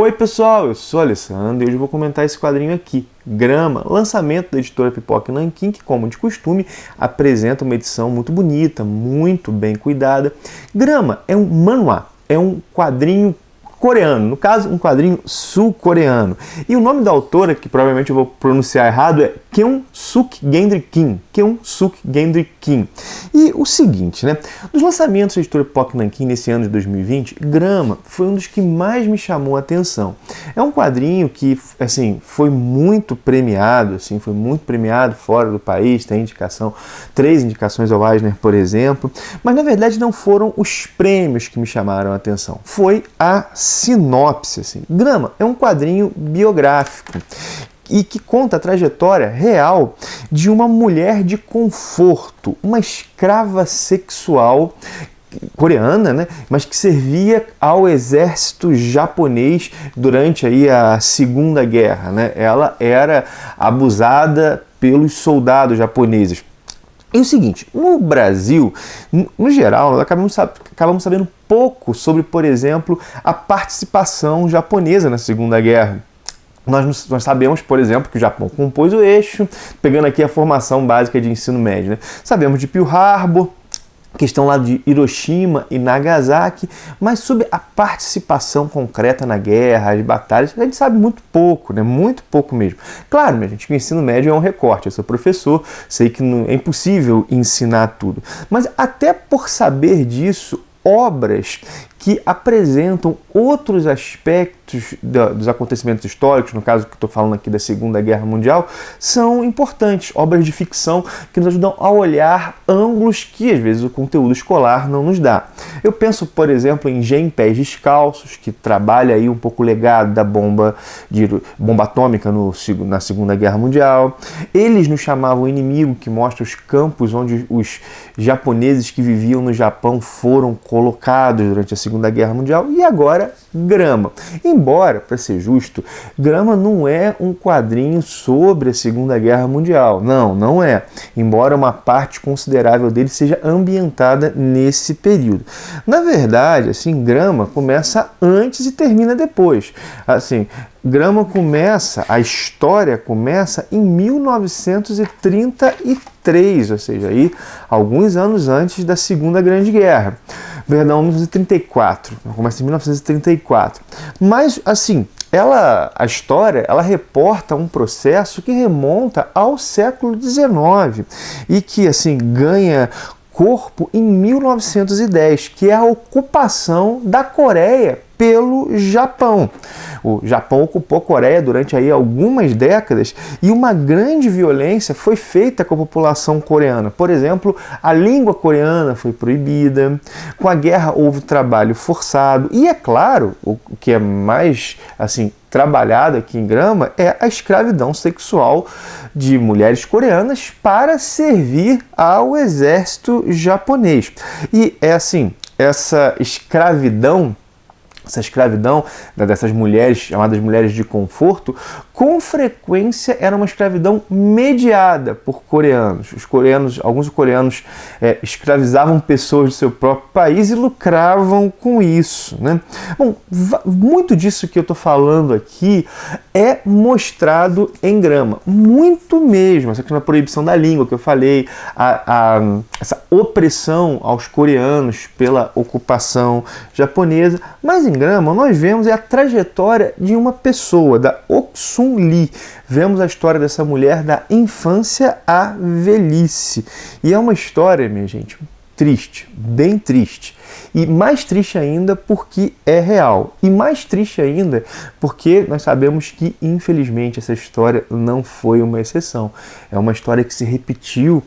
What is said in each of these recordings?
Oi pessoal, eu sou o Alessandro e hoje eu vou comentar esse quadrinho aqui, Grama, lançamento da editora Pipoca Nanquim, que como de costume apresenta uma edição muito bonita, muito bem cuidada. Grama é um manhwa, é um quadrinho coreano, no caso um quadrinho sul-coreano. E o nome da autora, que provavelmente eu vou pronunciar errado, é Keun-Suk Gendry-Kim. Keun-Suk Gendry-Kim. E o seguinte, né? Dos lançamentos da editora Pipoca Nanquim nesse ano de 2020, Grama foi um dos que mais me chamou a atenção. É um quadrinho que, assim, foi muito premiado, fora do país, tem indicação, 3 indicações ao Eisner, por exemplo, mas na verdade não foram os prêmios que me chamaram a atenção, foi a sinopse, assim. Grama é um quadrinho biográfico e que conta a trajetória real de uma mulher de conforto, uma escrava sexual coreana, né, mas que servia ao exército japonês durante aí a Segunda Guerra, né? Ela era abusada pelos soldados japoneses. E o seguinte, no Brasil, no geral, nós acabamos sabendo pouco sobre, por exemplo, a participação japonesa na Segunda Guerra. Nós sabemos, por exemplo, que o Japão compôs o eixo, pegando aqui a formação básica de ensino médio, né? Sabemos de Pearl Harbor, questão lá de Hiroshima e Nagasaki, mas sobre a participação concreta na guerra, as batalhas, a gente sabe muito pouco, né? Muito pouco mesmo. Claro, minha gente, que o ensino médio é um recorte, eu sou professor, sei que é impossível ensinar tudo, mas até por saber disso, obras que apresentam outros aspectos dos acontecimentos históricos, no caso que estou falando aqui da Segunda Guerra Mundial, são importantes, obras de ficção que nos ajudam a olhar ângulos que às vezes o conteúdo escolar não nos dá. Eu penso, por exemplo, em G em Pés Descalços, que trabalha aí um pouco o legado da bomba atômica na Segunda Guerra Mundial. Eles nos chamavam inimigo, que mostra os campos onde os japoneses que viviam no Japão foram colocados durante a Segunda Guerra Mundial. E agora, Grama. Embora, para ser justo, Grama não é um quadrinho sobre a Segunda Guerra Mundial. Não é. Embora uma parte considerável dele seja ambientada nesse período. Na verdade, assim, Grama começa antes e termina depois. Assim, a história começa em 1933, ou seja, aí, alguns anos antes da Segunda Grande Guerra. Perdão, 1934. Começa em 1934. Mas, assim, a história, ela reporta um processo que remonta ao século XIX e que, assim, ganha corpo em 1910, que é a ocupação da Coreia pelo Japão. O Japão ocupou a Coreia durante aí algumas décadas e uma grande violência foi feita com a população coreana. Por exemplo, a língua coreana foi proibida, com a guerra houve trabalho forçado e, é claro, o que é mais assim trabalhado aqui em Grama é a escravidão sexual de mulheres coreanas para servir ao exército japonês. E é assim, essa escravidão dessas mulheres, chamadas mulheres de conforto, com frequência era uma escravidão mediada por coreanos. Alguns coreanos escravizavam pessoas do seu próprio país e lucravam com isso, né? Bom, muito disso que eu estou falando aqui é mostrado em Grama. Muito mesmo. Essa questão da proibição da língua que eu falei, essa opressão aos coreanos pela ocupação japonesa. Mas em Grama nós vemos a trajetória de uma pessoa, da Ok-Sun Lee. Vemos a história dessa mulher da infância à velhice. E é uma história, minha gente, triste, bem triste. E mais triste ainda porque é real. E mais triste ainda porque nós sabemos que, infelizmente, essa história não foi uma exceção. É uma história que se repetiu,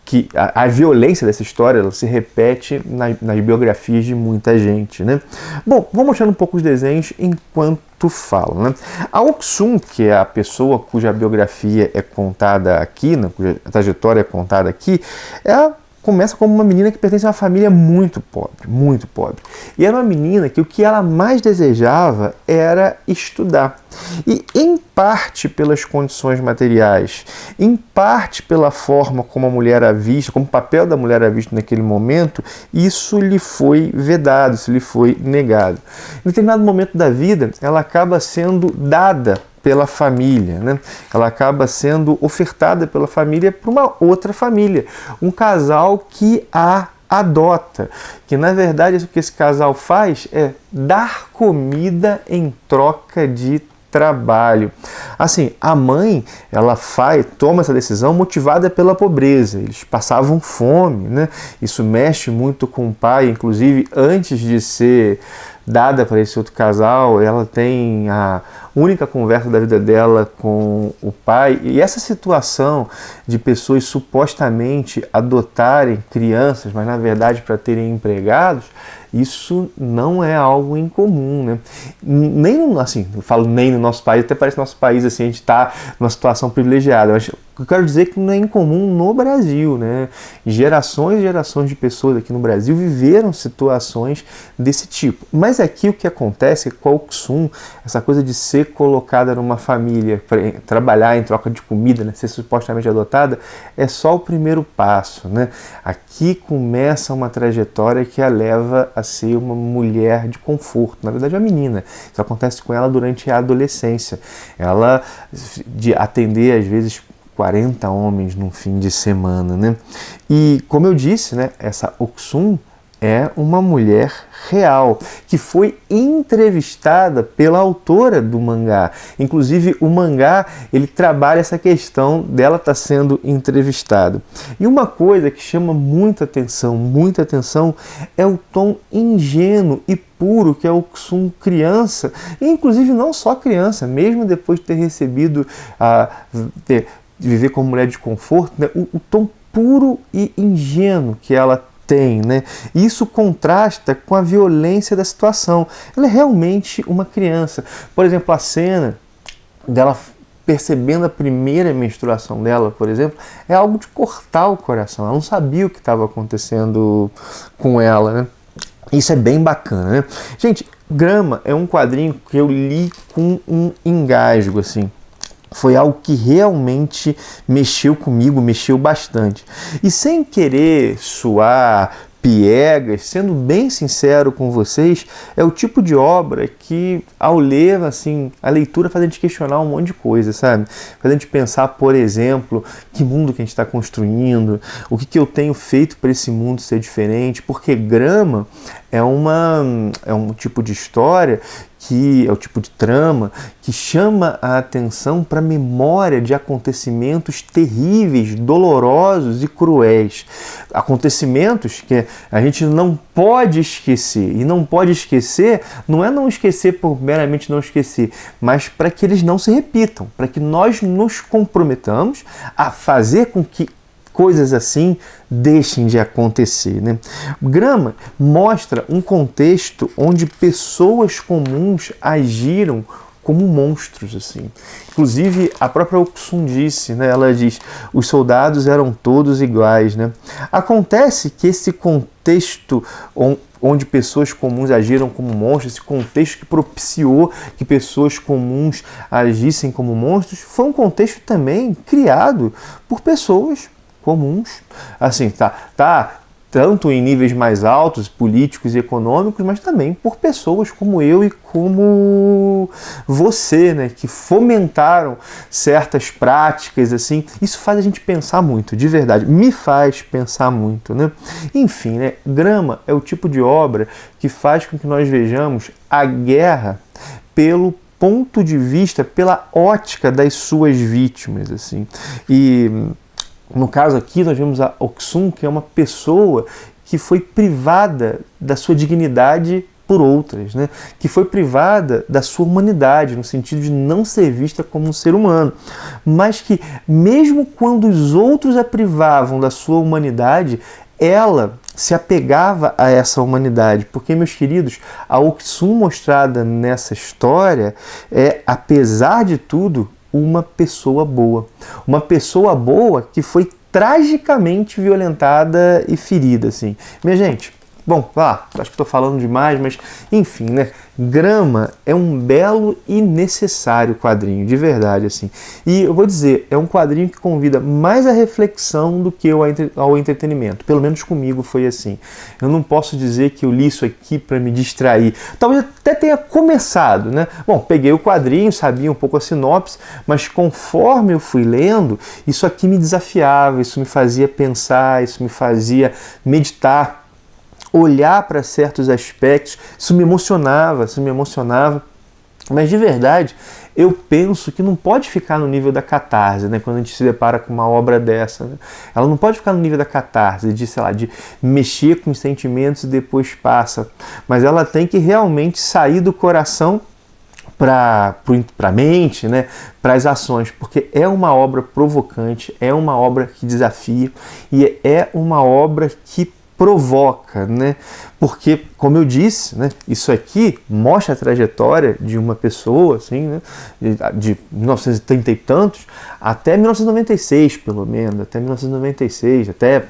que a violência dessa história ela se repete nas biografias de muita gente, né? Bom, vou mostrando um pouco os desenhos enquanto falo, né? A Ok-Sun, que é a pessoa cuja biografia é contada aqui, cuja trajetória é contada aqui, é começa como uma menina que pertence a uma família muito pobre, muito pobre. E era uma menina que o que ela mais desejava era estudar. E em parte pelas condições materiais, em parte pela forma como a mulher era vista, como o papel da mulher era visto naquele momento, isso lhe foi vedado, isso lhe foi negado. Em determinado momento da vida, ela acaba sendo dada pela família, né? Ela acaba sendo ofertada pela família para uma outra família, um casal que a adota, que na verdade o que esse casal faz é dar comida em troca de trabalho. Assim, a mãe, ela toma essa decisão motivada pela pobreza. Eles passavam fome, né? Isso mexe muito com o pai, inclusive antes de ser dada para esse outro casal, ela tem a única conversa da vida dela com o pai. E essa situação de pessoas supostamente adotarem crianças, mas na verdade para terem empregados, isso não é algo incomum, né? Nem, assim, eu falo nem no nosso país, até parece que no nosso país assim, a gente está numa situação privilegiada, mas eu quero dizer que não é incomum no Brasil, né? Gerações e gerações de pessoas aqui no Brasil viveram situações desse tipo. Mas aqui o que acontece é que com a Oxum, essa coisa de ser colocada numa família, trabalhar em troca de comida, né? Ser supostamente adotada, é só o primeiro passo, né? Aqui começa uma trajetória que a leva a ser uma mulher de conforto, na verdade uma menina. Isso acontece com ela durante a adolescência. Ela de atender às vezes 40 homens num fim de semana, né? E como eu disse, né, essa Oxum é uma mulher real, que foi entrevistada pela autora do mangá. Inclusive, o mangá, ele trabalha essa questão dela estar sendo entrevistada. E uma coisa que chama muita atenção, é o tom ingênuo e puro que é o Oxum criança, e inclusive não só criança, mesmo depois de ter recebido, de viver como mulher de conforto, né, o tom puro e ingênuo que ela tem, né? E isso contrasta com a violência da situação. Ela é realmente uma criança. Por exemplo, a cena dela percebendo a primeira menstruação dela, por exemplo, é algo de cortar o coração. Ela não sabia o que estava acontecendo com ela, né? Isso é bem bacana, né? Gente, Grama é um quadrinho que eu li com um engasgo, assim. Foi algo que realmente mexeu comigo, mexeu bastante. E sem querer soar piegas, sendo bem sincero com vocês, é o tipo de obra que, ao ler, assim, a leitura faz a gente questionar um monte de coisa, sabe? Faz a gente pensar, por exemplo, que mundo que a gente está construindo, o que eu tenho feito para esse mundo ser diferente, porque Grama é um tipo de história que é o tipo de trama que chama a atenção para a memória de acontecimentos terríveis, dolorosos e cruéis. Acontecimentos que a gente não pode esquecer. E não pode esquecer, não é não esquecer por meramente não esquecer, mas para que eles não se repitam, para que nós nos comprometamos a fazer com que coisas assim deixem de acontecer, né? Grama mostra um contexto onde pessoas comuns agiram como monstros, assim. Inclusive, a própria Oxum disse, né? Ela diz, os soldados eram todos iguais, né? Acontece que esse contexto onde pessoas comuns agiram como monstros, esse contexto que propiciou que pessoas comuns agissem como monstros, foi um contexto também criado por pessoas comuns, assim, tá tanto em níveis mais altos, políticos e econômicos, mas também por pessoas como eu e como você, né, que fomentaram certas práticas, assim. Isso faz a gente pensar muito, de verdade, me faz pensar muito, né? Enfim, né, Grama é o tipo de obra que faz com que nós vejamos a guerra pelo ponto de vista, pela ótica das suas vítimas, assim. E no caso aqui nós vemos a Oxum, que é uma pessoa que foi privada da sua dignidade por outras, né? Que foi privada da sua humanidade, no sentido de não ser vista como um ser humano, mas que mesmo quando os outros a privavam da sua humanidade, ela se apegava a essa humanidade, porque, meus queridos, a Oxum mostrada nessa história é, apesar de tudo, uma pessoa boa que foi tragicamente violentada e ferida, assim. Minha gente, bom, acho que estou falando demais, mas enfim, né? Grama é um belo e necessário quadrinho, de verdade, assim. E eu vou dizer, é um quadrinho que convida mais à reflexão do que ao entretenimento. Pelo menos comigo foi assim. Eu não posso dizer que eu li isso aqui para me distrair. Talvez até tenha começado, né? Bom, peguei o quadrinho, sabia um pouco a sinopse, mas conforme eu fui lendo, isso aqui me desafiava, isso me fazia pensar, isso me fazia meditar, olhar para certos aspectos, isso me emocionava, mas de verdade eu penso que não pode ficar no nível da catarse, né? Quando a gente se depara com uma obra dessa, né? Ela não pode ficar no nível da catarse, de, sei lá, de mexer com os sentimentos e depois passa, mas ela tem que realmente sair do coração para a mente, né, para as ações, porque é uma obra provocante, é uma obra que desafia e é uma obra que provoca, né? Porque, como eu disse, né, isso aqui mostra a trajetória de uma pessoa, assim, né, de 1930 e tantos até 1996, pelo menos, até 1996, até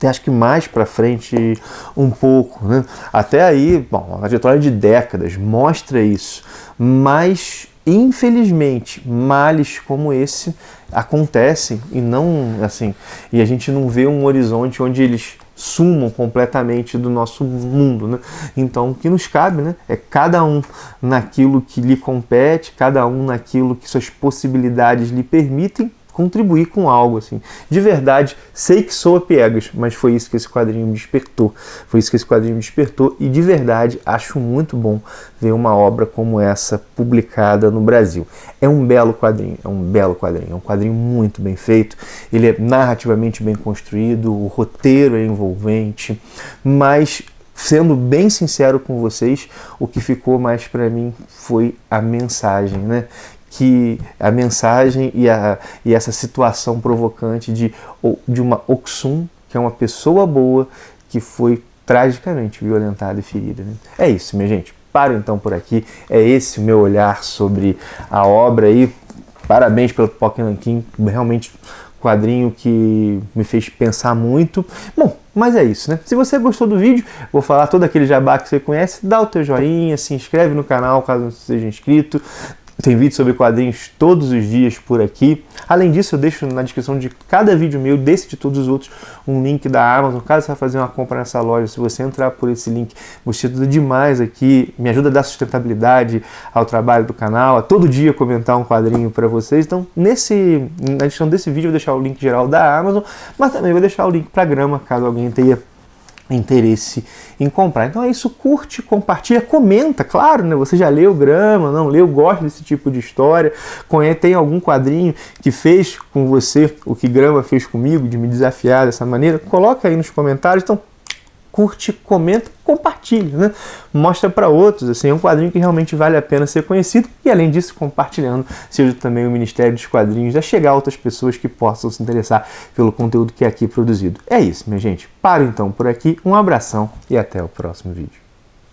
acho que mais para frente um pouco, né? Até aí, bom, uma trajetória de décadas mostra isso, mas infelizmente males como esse acontecem e não assim, e a gente não vê um horizonte onde eles sumam completamente do nosso mundo, né? Então, o que nos cabe, né, é cada um naquilo que lhe compete, cada um naquilo que suas possibilidades lhe permitem contribuir com algo, assim. De verdade, sei que soa piegas, mas foi isso que esse quadrinho me despertou. Foi isso que esse quadrinho me despertou e de verdade acho muito bom ver uma obra como essa publicada no Brasil. É um belo quadrinho, é um quadrinho muito bem feito, ele é narrativamente bem construído, o roteiro é envolvente, mas sendo bem sincero com vocês, o que ficou mais para mim foi a mensagem, né? Que a mensagem e essa situação provocante de uma Oksun, que é uma pessoa boa, que foi tragicamente violentada e ferida, né? É isso, minha gente. Paro então por aqui. É esse o meu olhar sobre a obra aí. Parabéns pelo Pipoca Nanquim, realmente quadrinho que me fez pensar muito. Bom, mas é isso, né? Se você gostou do vídeo, vou falar todo aquele jabá que você conhece, dá o teu joinha, se inscreve no canal caso não seja inscrito. Tem vídeo sobre quadrinhos todos os dias por aqui. Além disso, eu deixo na descrição de cada vídeo meu, desse de todos os outros, um link da Amazon. Caso você vá fazer uma compra nessa loja, se você entrar por esse link, você ajuda demais aqui, me ajuda a dar sustentabilidade ao trabalho do canal, a todo dia comentar um quadrinho para vocês. Então, na descrição desse vídeo eu vou deixar o link geral da Amazon, mas também vou deixar o link para Grama, caso alguém tenha interesse em comprar. Então é isso, curte, compartilha, comenta, claro, né? Você já leu Grama, não leu, gosta desse tipo de história, tem algum quadrinho que fez com você o que Grama fez comigo, de me desafiar dessa maneira, coloca aí nos comentários. Então curte, comenta, compartilha, né? Mostra para outros, assim, é um quadrinho que realmente vale a pena ser conhecido e, além disso, compartilhando, seja também o Ministério dos Quadrinhos, a chegar a outras pessoas que possam se interessar pelo conteúdo que é aqui produzido. É isso, minha gente. Paro então por aqui, um abração e até o próximo vídeo.